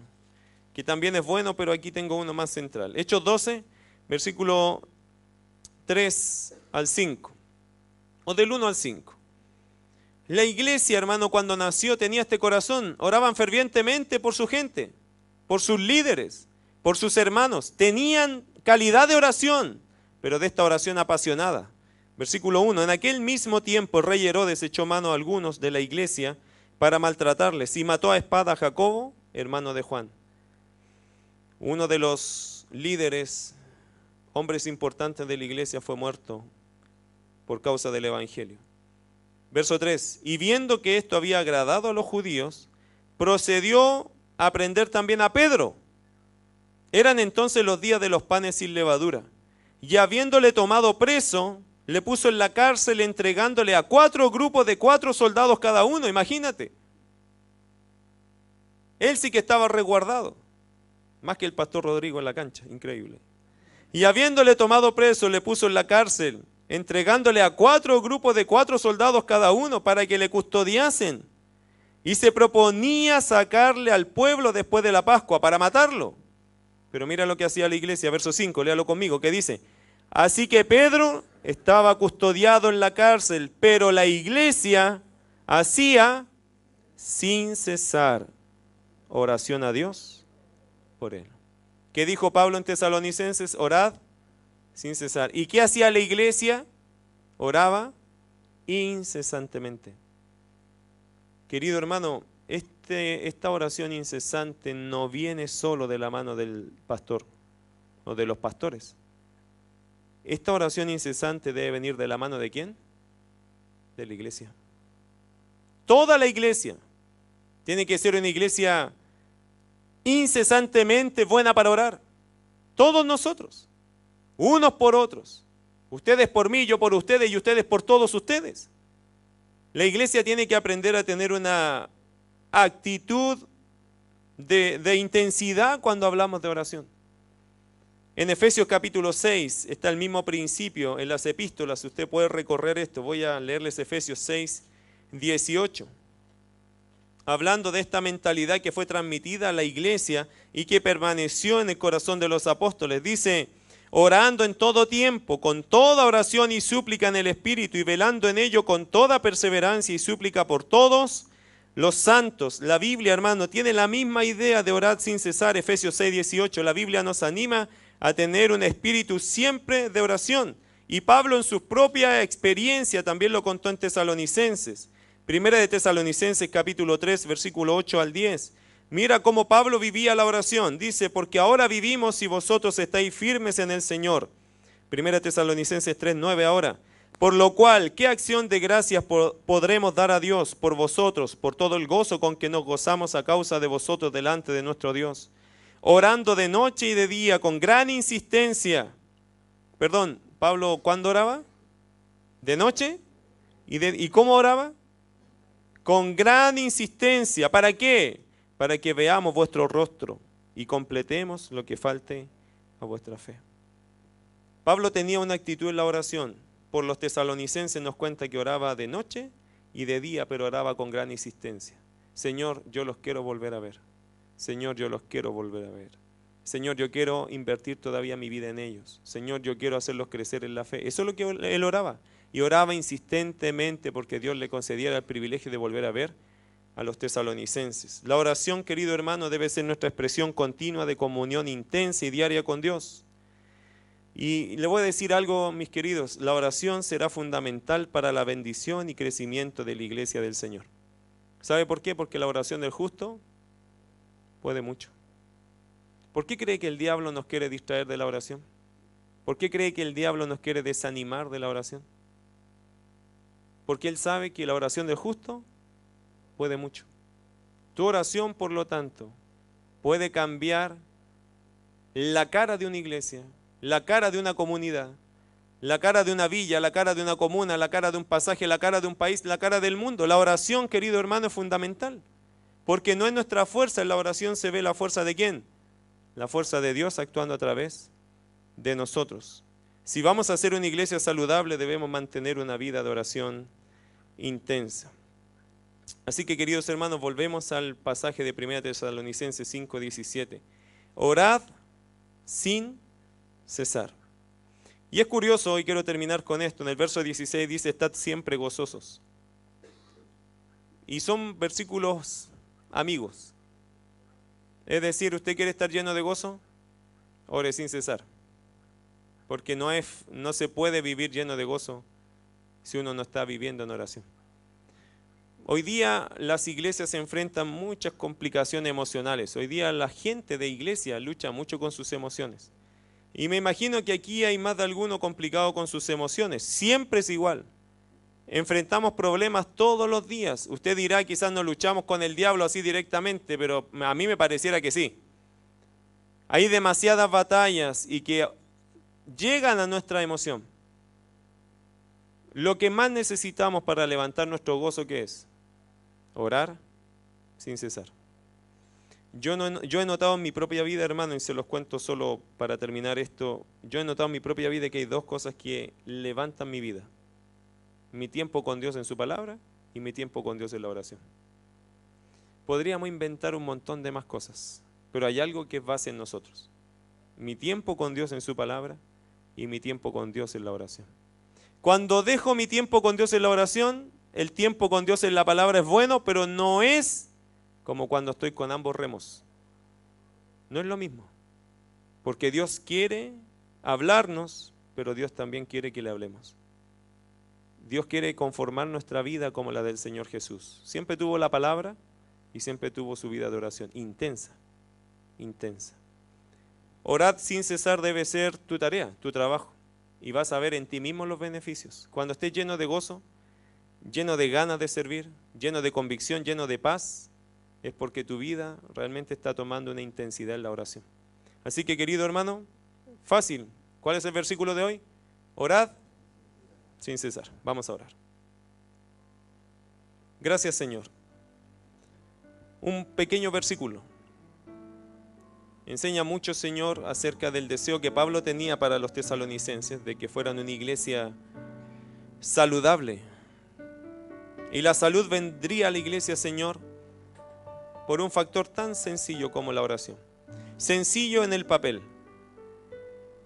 también es bueno, pero aquí tengo uno más central. Hechos 12, versículo 3 al 5, o del 1 al 5. La iglesia, hermano, cuando nació tenía este corazón. Oraban fervientemente por su gente, por sus líderes, por sus hermanos. Tenían calidad de oración, pero de esta oración apasionada. Versículo 1. En aquel mismo tiempo el rey Herodes echó mano a algunos de la iglesia para maltratarles y mató a espada a Jacobo, hermano de Juan. Uno de los líderes, hombres importantes de la iglesia, fue muerto por causa del evangelio. Verso 3, y viendo que esto había agradado a los judíos, procedió a prender también a Pedro. Eran entonces los días de los panes sin levadura. Y habiéndole tomado preso, le puso en la cárcel entregándole a 4 grupos de 4 soldados cada uno, imagínate. Él sí que estaba resguardado, más que el pastor Rodrigo en la cancha, increíble. Y habiéndole tomado preso, le puso en la cárcel, entregándole a 4 grupos de 4 soldados cada uno para que le custodiasen. Y se proponía sacarle al pueblo después de la Pascua para matarlo. Pero mira lo que hacía la iglesia, verso 5, léalo conmigo, que dice: así que Pedro estaba custodiado en la cárcel, pero la iglesia hacía sin cesar oración a Dios por él. ¿Qué dijo Pablo en Tesalonicenses? Orad sin cesar. ¿Y qué hacía la iglesia? Oraba incesantemente. Querido hermano, esta oración incesante no viene solo de la mano del pastor o de los pastores. Esta oración incesante debe venir de la mano ¿de quién? De la iglesia. Toda la iglesia tiene que ser una iglesia incesantemente buena para orar. Todos nosotros, unos por otros. Ustedes por mí, yo por ustedes y ustedes por todos ustedes. La iglesia tiene que aprender a tener una actitud de intensidad cuando hablamos de oración. En Efesios capítulo 6 está el mismo principio en las epístolas. Usted puede recorrer esto. Voy a leerles Efesios 6, 18. Hablando de esta mentalidad que fue transmitida a la iglesia y que permaneció en el corazón de los apóstoles. Dice: orando en todo tiempo, con toda oración y súplica en el Espíritu, y velando en ello con toda perseverancia y súplica por todos los santos. La Biblia, hermano, tiene la misma idea de orar sin cesar. Efesios 6, 18. La Biblia nos anima a tener un espíritu siempre de oración. Y Pablo en su propia experiencia también lo contó en Tesalonicenses. Primera de Tesalonicenses capítulo 3, versículo 8 al 10. Mira cómo Pablo vivía la oración. Dice: porque ahora vivimos si vosotros estáis firmes en el Señor. Primera de Tesalonicenses 3, 9 ahora. Por lo cual, ¿qué acción de gracias podremos dar a Dios por vosotros, por todo el gozo con que nos gozamos a causa de vosotros delante de nuestro Dios? Orando de noche y de día con gran insistencia. Perdón, Pablo, ¿cuándo oraba? ¿De noche? ¿Y cómo oraba? Con gran insistencia. ¿Para qué? Para que veamos vuestro rostro y completemos lo que falte a vuestra fe. Pablo tenía una actitud en la oración. Por los tesalonicenses nos cuenta que oraba de noche y de día, pero oraba con gran insistencia. Señor, yo los quiero volver a ver. Señor, yo los quiero volver a ver. Señor, yo quiero invertir todavía mi vida en ellos. Señor, yo quiero hacerlos crecer en la fe. Eso es lo que él oraba. Y oraba insistentemente porque Dios le concediera el privilegio de volver a ver a los tesalonicenses. La oración, querido hermano, debe ser nuestra expresión continua de comunión intensa y diaria con Dios. Y le voy a decir algo, mis queridos, la oración será fundamental para la bendición y crecimiento de la iglesia del Señor. ¿Sabe por qué? Porque la oración del justo puede mucho. ¿Por qué cree que el diablo nos quiere distraer de la oración? ¿Por qué cree que el diablo nos quiere desanimar de la oración? porque Él sabe que la oración del justo puede mucho. Tu oración, por lo tanto, puede cambiar la cara de una iglesia, la cara de una comunidad, la cara de una villa, la cara de una comuna, la cara de un pasaje, la cara de un país, la cara del mundo. La oración, querido hermano, es fundamental, porque no es nuestra fuerza, en la oración se ve la fuerza de ¿quién? La fuerza de Dios actuando a través de nosotros. Si vamos a ser una iglesia saludable, debemos mantener una vida de oración intensa. Así que, queridos hermanos, volvemos al pasaje de 1 Tesalonicenses 5:17. Orad sin cesar. Y es curioso, y quiero terminar con esto, en el verso 16 dice, estad siempre gozosos. Y son versículos amigos. Es decir, ¿usted quiere estar lleno de gozo? Ore sin cesar. Porque no se puede vivir lleno de gozo si uno no está viviendo en oración. Hoy día las iglesias se enfrentan muchas complicaciones emocionales. Hoy día la gente de iglesia lucha mucho con sus emociones. Y me imagino que aquí hay más de alguno complicado con sus emociones. Siempre es igual. Enfrentamos problemas todos los días. Usted dirá, quizás no luchamos con el diablo así directamente, pero a mí me pareciera que sí. Hay demasiadas batallas y que llegan a nuestra emoción. Lo que más necesitamos para levantar nuestro gozo, ¿qué es? Orar sin cesar. Yo he notado en mi propia vida, hermano, y se los cuento solo para terminar esto, yo he notado en mi propia vida que hay dos cosas que levantan mi vida. Mi tiempo con Dios en su palabra y mi tiempo con Dios en la oración. Podríamos inventar un montón de más cosas, pero hay algo que es base en nosotros. Mi tiempo con Dios en su palabra y mi tiempo con Dios en la oración. Cuando dejo mi tiempo con Dios en la oración, el tiempo con Dios en la palabra es bueno, pero no es como cuando estoy con ambos remos. No es lo mismo. Porque Dios quiere hablarnos, pero Dios también quiere que le hablemos. Dios quiere conformar nuestra vida como la del Señor Jesús. Siempre tuvo la palabra y siempre tuvo su vida de oración. Intensa, intensa. Orad sin cesar debe ser tu tarea, tu trabajo. Y vas a ver en ti mismo los beneficios. Cuando estés lleno de gozo, lleno de ganas de servir, lleno de convicción, lleno de paz, es porque tu vida realmente está tomando una intensidad en la oración. Así que, querido hermano, fácil. ¿Cuál es el versículo de hoy? Orad sin cesar. Vamos a orar. Gracias, Señor. Un pequeño versículo. Enseña mucho, Señor, acerca del deseo que Pablo tenía para los tesalonicenses, de que fueran una iglesia saludable. Y la salud vendría a la iglesia, Señor, por un factor tan sencillo como la oración. Sencillo en el papel,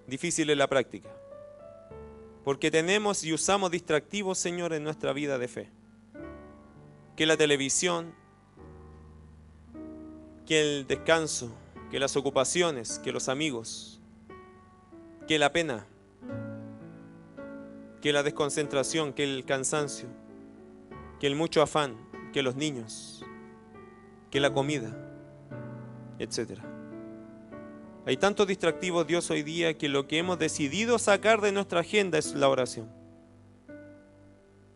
difícil en la práctica. Porque tenemos y usamos distractivos, Señor, en nuestra vida de fe. Que la televisión, que el descanso, que las ocupaciones, que los amigos, que la pena, que la desconcentración, que el cansancio, que el mucho afán, que los niños, que la comida, etc. Hay tantos distractivos, Dios, hoy día, que lo que hemos decidido sacar de nuestra agenda es la oración.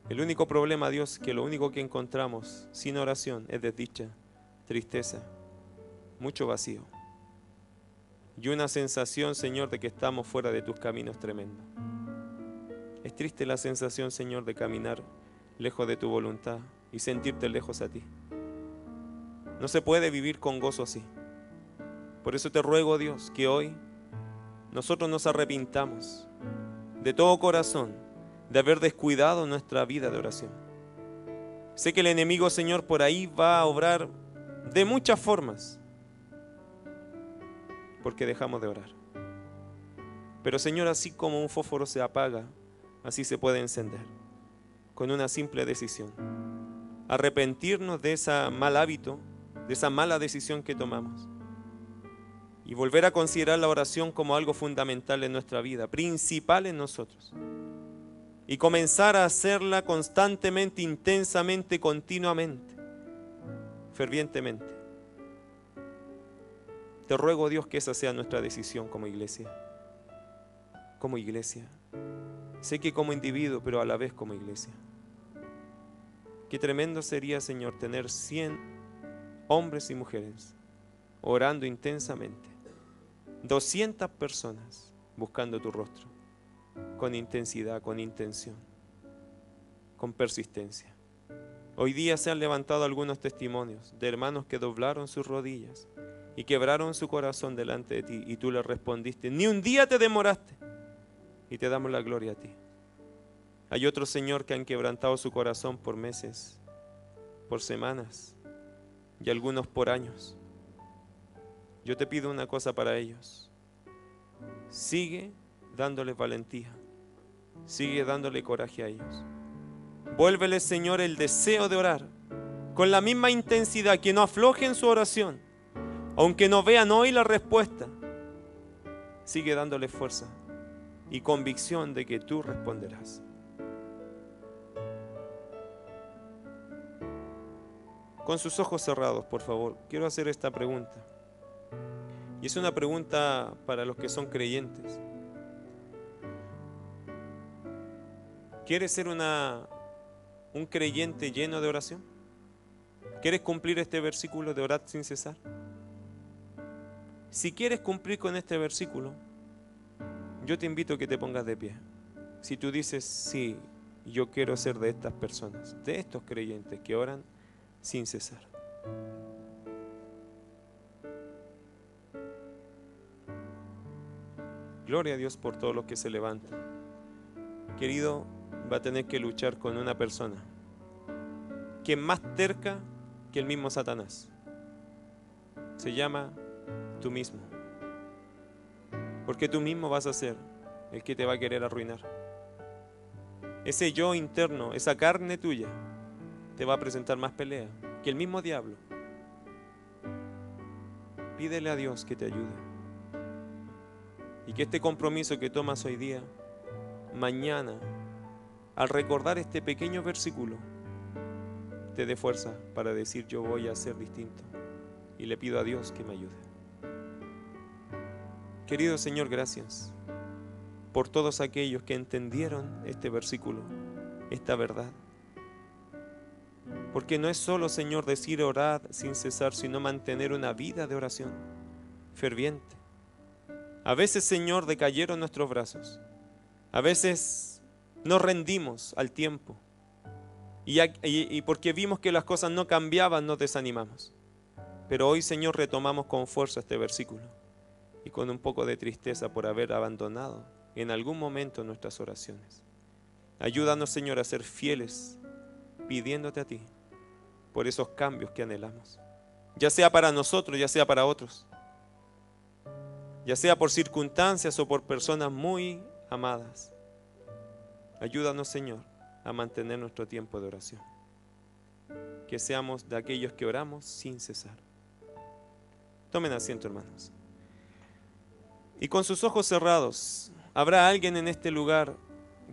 El único problema, Dios, que lo único que encontramos sin oración es desdicha, tristeza, mucho vacío y una sensación, Señor, de que estamos fuera de tus caminos tremendo. Es triste la sensación, Señor, de caminar lejos de tu voluntad y sentirte lejos a ti. No se puede vivir con gozo así. Por eso te ruego, Dios, que hoy nosotros nos arrepintamos de todo corazón de haber descuidado nuestra vida de oración. Sé que el enemigo, Señor, por ahí va a obrar de muchas formas porque dejamos de orar. Pero, Señor, así como un fósforo se apaga, así se puede encender con una simple decisión. Arrepentirnos de ese mal hábito, de esa mala decisión que tomamos y volver a considerar la oración como algo fundamental en nuestra vida, principal en nosotros, y comenzar a hacerla constantemente, intensamente, continuamente, fervientemente. Te ruego, Dios, que esa sea nuestra decisión como iglesia. Como iglesia. Sé que como individuo, pero a la vez como iglesia. Qué tremendo sería, Señor, tener 100 hombres y mujeres orando intensamente. 200 personas buscando tu rostro, con intensidad, con intención, con persistencia. Hoy día se han levantado algunos testimonios de hermanos que doblaron sus rodillas y quebraron su corazón delante de ti, y tú les respondiste, ni un día te demoraste, y te damos la gloria a ti. Hay otros, Señor, que han quebrantado su corazón por meses, por semanas y algunos por años. Yo te pido una cosa para ellos: sigue dándoles valentía, sigue dándole coraje a ellos. Vuélveles, Señor, el deseo de orar con la misma intensidad, que no aflojen su oración, aunque no vean hoy la respuesta. Sigue dándole fuerza y convicción de que tú responderás. Con sus ojos cerrados, por favor, quiero hacer esta pregunta. Y es una pregunta para los que son creyentes. ¿Quieres ser un creyente lleno de oración? ¿Quieres cumplir este versículo de orad sin cesar? Si quieres cumplir con este versículo, yo te invito a que te pongas de pie. Si tú dices, sí, yo quiero ser de estas personas, de estos creyentes que oran sin cesar. Gloria a Dios por todos los que se levantan. Querido, va a tener que luchar con una persona que es más terca que el mismo Satanás. Se llama tú mismo. Porque tú mismo vas a ser el que te va a querer arruinar. Ese yo interno, esa carne tuya, te va a presentar más pelea que el mismo diablo. Pídele a Dios que te ayude. Y que este compromiso que tomas hoy día, mañana, al recordar este pequeño versículo, te dé fuerza para decir, yo voy a ser distinto. Y le pido a Dios que me ayude. Querido Señor, gracias por todos aquellos que entendieron este versículo, esta verdad. Porque no es solo, Señor, decir orad sin cesar, sino mantener una vida de oración ferviente. A veces, Señor, decayeron nuestros brazos. A veces nos rendimos al tiempo. Y porque vimos que las cosas no cambiaban, nos desanimamos. Pero hoy, Señor, retomamos con fuerza este versículo. Y con un poco de tristeza por haber abandonado en algún momento nuestras oraciones. Ayúdanos, Señor, a ser fieles, pidiéndote a ti por esos cambios que anhelamos. Ya sea para nosotros, ya sea para otros. Ya sea por circunstancias o por personas muy amadas. Ayúdanos, Señor, a mantener nuestro tiempo de oración. Que seamos de aquellos que oramos sin cesar. Tomen asiento, hermanos. Y con sus ojos cerrados, ¿habrá alguien en este lugar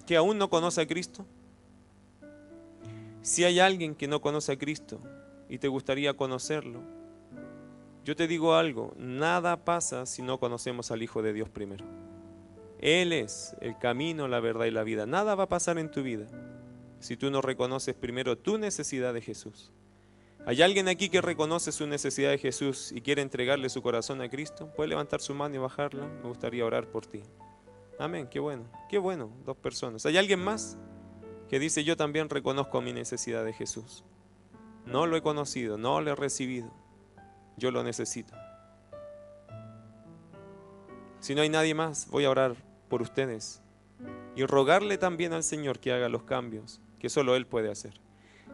que aún no conoce a Cristo? Si hay alguien que no conoce a Cristo y te gustaría conocerlo, yo te digo algo, nada pasa si no conocemos al Hijo de Dios primero. Él es el camino, la verdad y la vida. Nada va a pasar en tu vida si tú no reconoces primero tu necesidad de Jesús. ¿Hay alguien aquí que reconoce su necesidad de Jesús y quiere entregarle su corazón a Cristo? ¿Puede levantar su mano y bajarla? Me gustaría orar por ti. Amén, qué bueno, 2 personas. ¿Hay alguien más que dice, yo también reconozco mi necesidad de Jesús? No lo he conocido, no lo he recibido, yo lo necesito. Si no hay nadie más, voy a orar por ustedes y rogarle también al Señor que haga los cambios que solo Él puede hacer.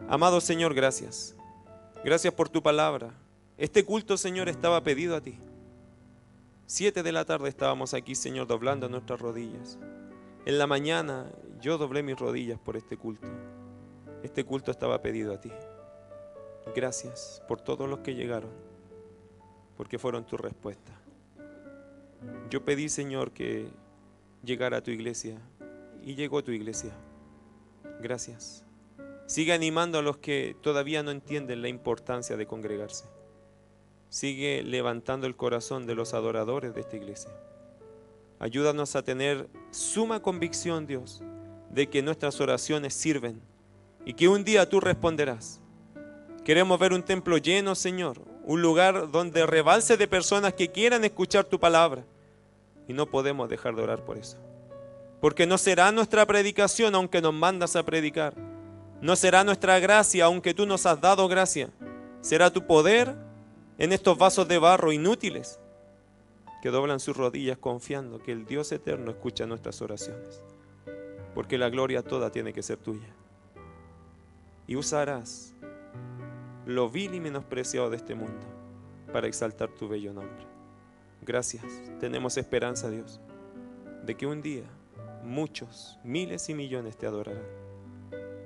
Amado Señor, gracias. Gracias por tu palabra. Este culto, Señor, estaba pedido a ti. 7 de la tarde estábamos aquí, Señor, doblando nuestras rodillas. En la mañana yo doblé mis rodillas por este culto. Este culto estaba pedido a ti. Gracias por todos los que llegaron, porque fueron tu respuesta. Yo pedí, Señor, que llegara a tu iglesia y llegó tu iglesia. Gracias. Sigue animando a los que todavía no entienden la importancia de congregarse. Sigue levantando el corazón de los adoradores de esta iglesia. Ayúdanos a tener suma convicción, Dios, de que nuestras oraciones sirven y que un día tú responderás. Queremos ver un templo lleno, Señor, un lugar donde rebalse de personas que quieran escuchar tu palabra, y no podemos dejar de orar por eso. Porque no será nuestra predicación aunque nos mandas a predicar. No será nuestra gracia aunque tú nos has dado gracia. Será tu poder en estos vasos de barro inútiles que doblan sus rodillas confiando que el Dios eterno escucha nuestras oraciones. Porque la gloria toda tiene que ser tuya. Y usarás lo vil y menospreciado de este mundo para exaltar tu bello nombre. Gracias. Tenemos esperanza, Dios, de que un día muchos, miles y millones te adorarán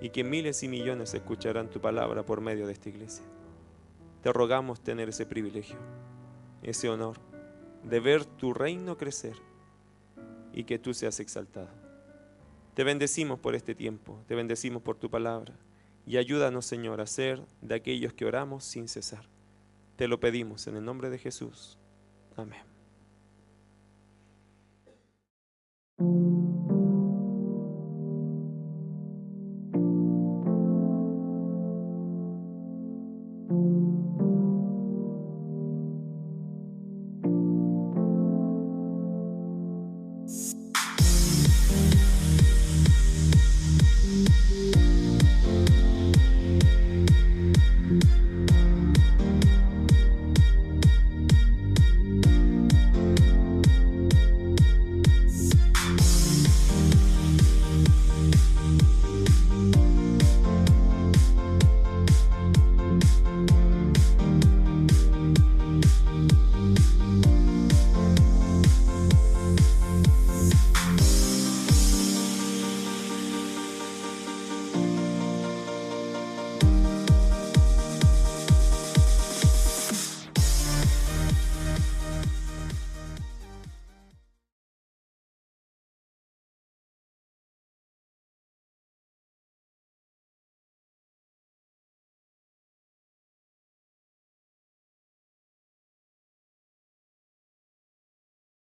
y que miles y millones escucharán tu palabra por medio de esta iglesia. Te rogamos tener ese privilegio, ese honor de ver tu reino crecer y que tú seas exaltado. Te bendecimos por este tiempo, te bendecimos por tu palabra y ayúdanos, Señor, a ser de aquellos que oramos sin cesar. Te lo pedimos en el nombre de Jesús. Amén.